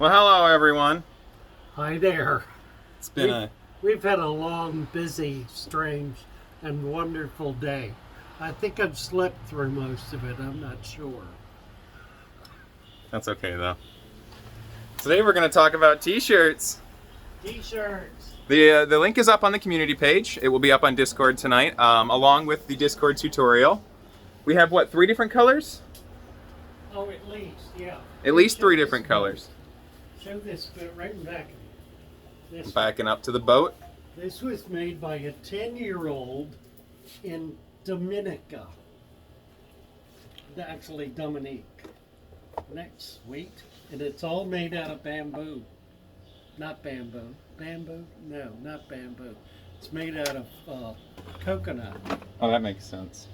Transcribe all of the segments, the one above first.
Well, hello everyone. Hi there. It's been We've had a long, busy, strange, and wonderful day. I think I've slept through most of it. I'm not sure. That's okay though. Today we're going to talk about T-shirts. T-shirts. The link is up on the community page. It will be up on Discord tonight, along with the Discord tutorial. We have what, 3 different colors? Oh, at least, yeah. At least 3 different colors. Show this bit right back. This Backing up to the boat. This was made by a 10-year-old in Dominica. Actually, Dominique. Next, sweet. And it's all made out of bamboo. Not bamboo. Bamboo? No, not bamboo. It's made out of coconut. Oh, that makes sense.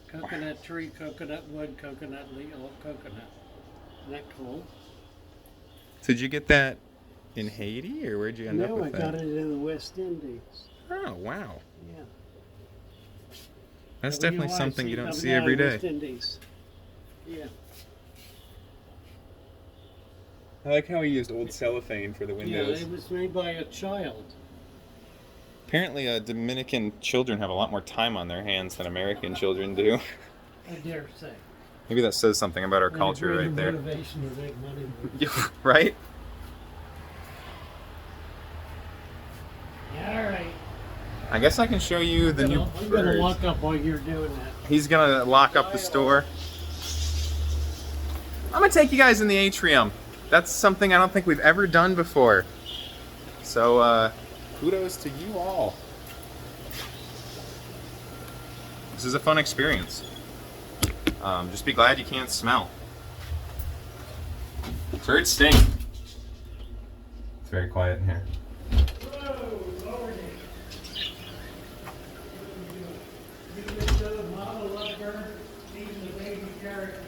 Coconut tree, coconut wood, coconut leaf, all coconut. Isn't that cool? So did you get that in Haiti, or where'd you end up with that? No, I got it in the West Indies. Oh, wow. Yeah. That's definitely something you don't see every day. West Indies. Yeah. I like how he used old cellophane for the windows. Yeah, it was made by a child. Apparently, Dominican children have a lot more time on their hands than American children do. I dare say. Maybe that says something about our culture right there. Motivation to make money. Yeah, right? Yeah, all right. I guess I can show you the new I'm bird. gonna lock up while you're doing that. He's gonna lock up the store. I'm gonna take you guys in the atrium. That's something I don't think we've ever done before. So, kudos to you all. This is a fun experience. Just be glad you can't smell. Birds stink. It's very quiet in here. Whoa, Lordy. You can show the model of her, these are the baby characters.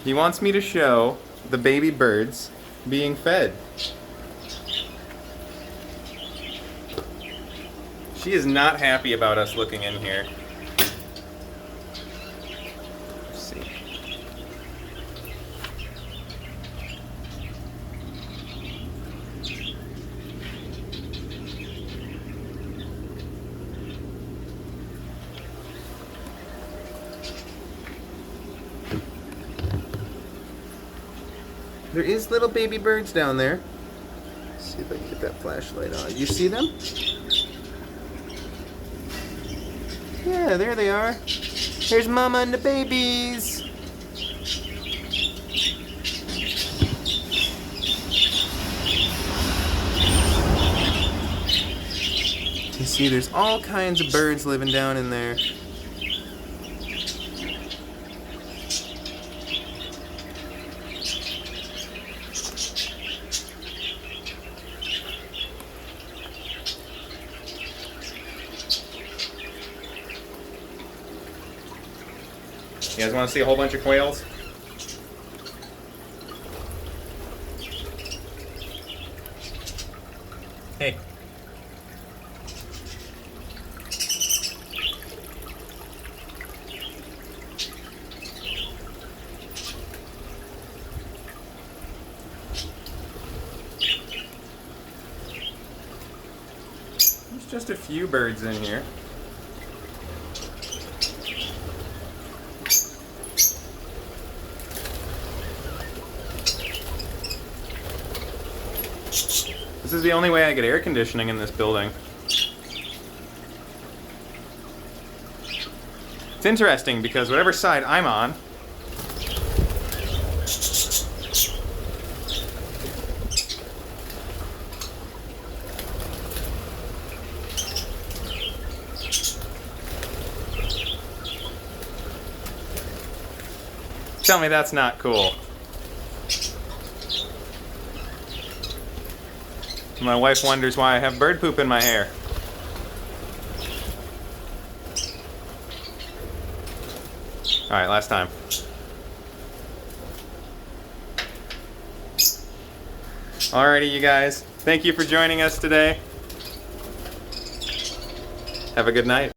He wants me to show the baby birds being fed. She is not happy about us looking in here. Let's see. There is little baby birds down there. Let's see if I can get that flashlight on. You see them? Yeah, there they are. There's Mama and the babies. You see, there's all kinds of birds living down in there. You guys want to see a whole bunch of quails? Hey. There's just a few birds in here. This is the only way I get air conditioning in this building. It's interesting because whatever side I'm on, tell me that's not cool. My wife wonders why I have bird poop in my hair. Alright, last time. Alrighty, you guys. Thank you for joining us today. Have a good night.